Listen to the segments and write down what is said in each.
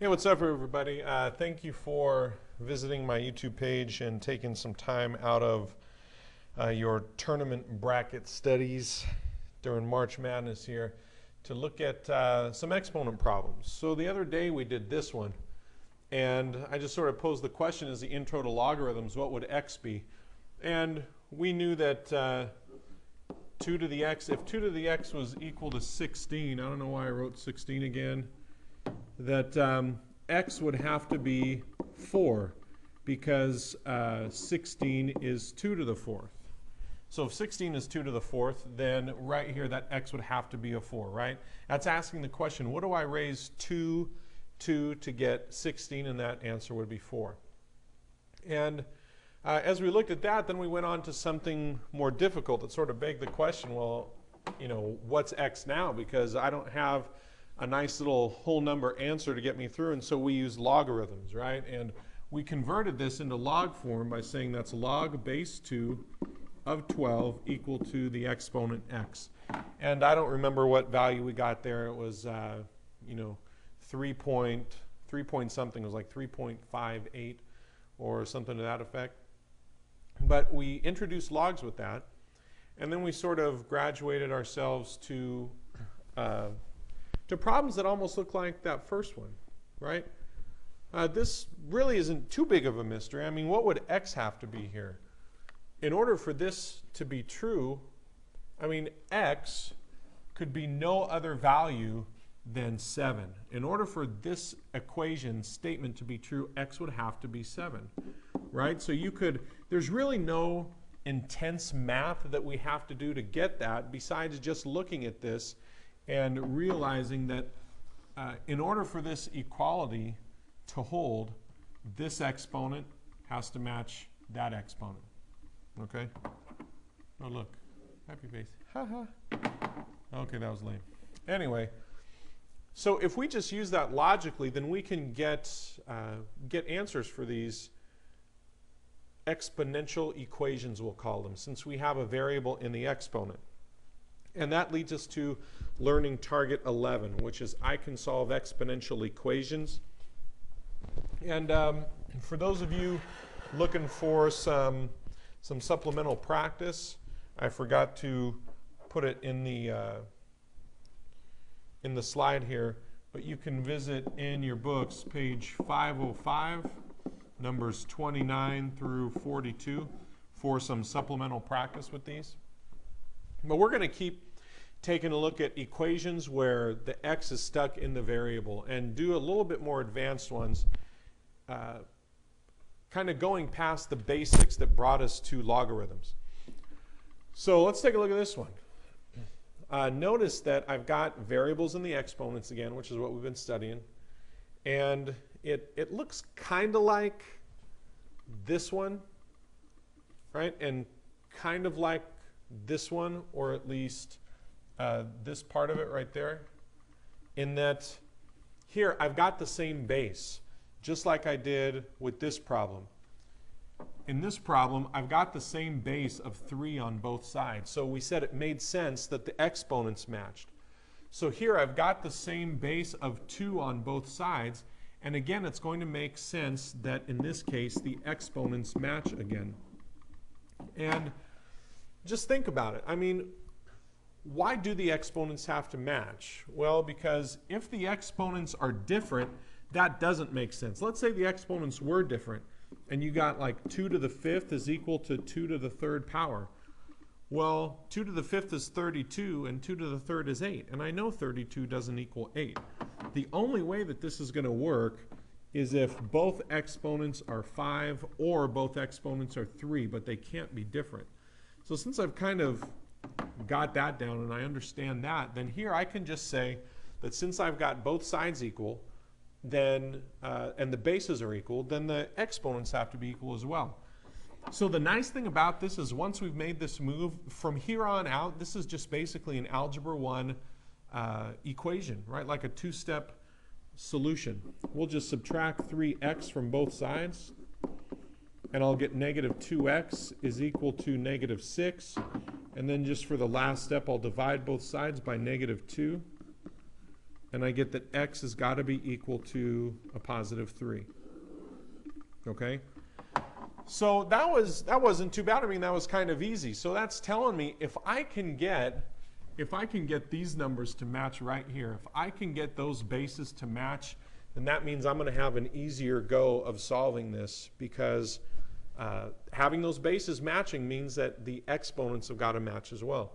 Hey, what's up, everybody? Thank you for visiting my YouTube page and taking some time out of your tournament bracket studies during March Madness here to look at some exponent problems. So the other day we did this one, and I just sort of posed the question as the intro to logarithms, what would x be? And we knew that 2 to the x, if 2 to the x was equal to 16, I don't know why I wrote 16 again, that x would have to be 4 because 16 is 2 to the 4th. So if 16 is 2 to the 4th, then right here that x would have to be a 4, right? That's asking the question, what do I raise 2 to get 16? And that answer would be 4. And as we looked at that, then we went on to something more difficult that sort of begged the question, well, you know, what's x now? Because I don't have a nice little whole number answer to get me through, and so we use logarithms, right? And we converted this into log form by saying that's log base 2 of 12 equal to the exponent x. And I don't remember what value we got there. It was, you know, 3 point something. It was like 3.58 or something to that effect. But we introduced logs with that, and then we sort of graduated ourselves to problems that almost look like that first one, right? This really isn't too big of a mystery. I mean, what would x have to be here? In order for this to be true, I mean, x could be no other value than 7. In order for this equation statement to be true, x would have to be 7, right? So you could, there's really no intense math that we have to do to get that besides just looking at this and realizing that in order for this equality to hold, this exponent has to match that exponent. Okay? Oh, look. Happy face. Ha ha. Okay, that was lame. Anyway, so if we just use that logically, then we can get answers for these exponential equations, we'll call them, since we have a variable in the exponent. And that leads us to learning target 11, which is I can solve exponential equations. And for those of you looking for some supplemental practice, I forgot to put it in the slide here, but you can visit in your books page 505, numbers 29 through 42 for some supplemental practice with these. But we're going to keep taking a look at equations where the x is stuck in the variable and do a little bit more advanced ones, kind of going past the basics that brought us to logarithms. So let's take a look at this one. Notice that I've got variables in the exponents again, which is what we've been studying. And it looks kind of like this one, right? And kind of like this one, or at least this part of it right there, in that here I've got the same base, just like I did with this problem. In this problem, I've got the same base of 3 on both sides. So we said it made sense that the exponents matched. So here I've got the same base of 2 on both sides. And again, it's going to make sense that in this case, the exponents match again. And just think about it. I mean, why do the exponents have to match? Well, because if the exponents are different, that doesn't make sense. Let's say the exponents were different, and you got like 2 to the 5th is equal to 2 to the 3rd power. Well, 2 to the 5th is 32, and 2 to the 3rd is 8. And I know 32 doesn't equal 8. The only way that this is going to work is if both exponents are 5 or both exponents are 3, but they can't be different. So since I've kind of got that down and I understand that, then here I can just say that since I've got both sides equal, then and the bases are equal, then the exponents have to be equal as well. So the nice thing about this is once we've made this move, from here on out, this is just basically an algebra 1 equation, right? Like a two-step solution. We'll just subtract 3x from both sides, and I'll get negative 2x is equal to negative 6. And then just for the last step, I'll divide both sides by negative 2. and I get that x has got to be equal to a positive 3. Okay? So that wasn't too bad. I mean, that was kind of easy. So that's telling me if I can get these numbers to match right here, if I can get those bases to match, then that means I'm going to have an easier go of solving this, because having those bases matching means that the exponents have got to match as well.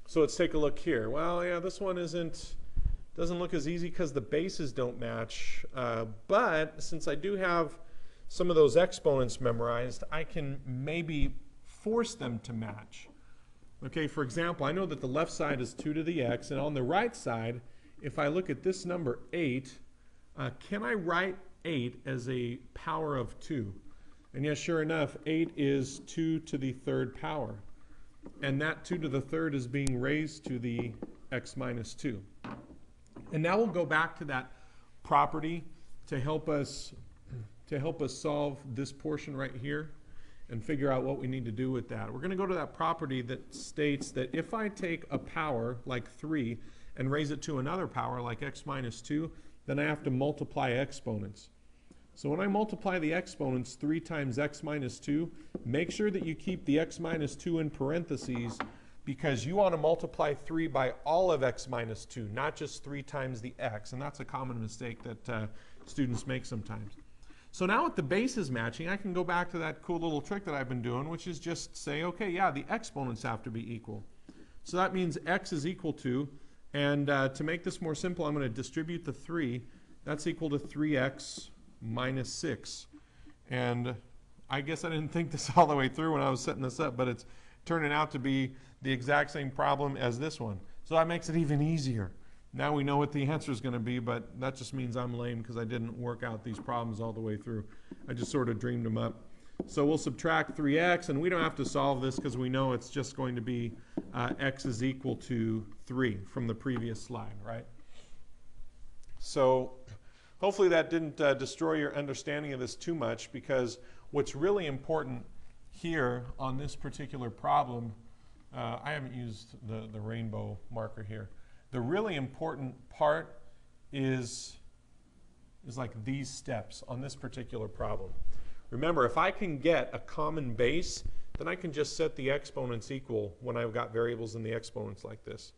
So let's take a look here. Well, yeah, this one doesn't look as easy because the bases don't match. But since I do have some of those exponents memorized, I can maybe force them to match. Okay, for example, I know that the left side is 2 to the x, and on the right side, if I look at this number 8, can I write 8 as a power of 2? And yes, sure enough, 8 is 2 to the 3rd power. And that 2 to the 3rd is being raised to the x minus 2. And now we'll go back to that property to help us solve this portion right here and figure out what we need to do with that. We're going to go to that property that states that if I take a power like 3 and raise it to another power like x minus 2, then I have to multiply exponents. So when I multiply the exponents, 3 times x minus 2, make sure that you keep the x minus 2 in parentheses, because you want to multiply 3 by all of x minus 2, not just 3 times the x. And that's a common mistake that students make sometimes. So now with the bases matching, I can go back to that cool little trick that I've been doing, which is just say, okay, yeah, the exponents have to be equal. So that means x is equal to, and to make this more simple, I'm going to distribute the 3. That's equal to 3x minus 6. And I guess I didn't think this all the way through when I was setting this up, but it's turning out to be the exact same problem as this one. So that makes it even easier. Now we know what the answer is going to be, but that just means I'm lame because I didn't work out these problems all the way through. I just sort of dreamed them up. So we'll subtract 3x, and we don't have to solve this because we know it's just going to be x is equal to 3 from the previous slide, right? So hopefully that didn't destroy your understanding of this too much, because what's really important here on this particular problem, I haven't used the rainbow marker here. The really important part is like these steps on this particular problem. Remember, if I can get a common base, then I can just set the exponents equal when I've got variables in the exponents like this.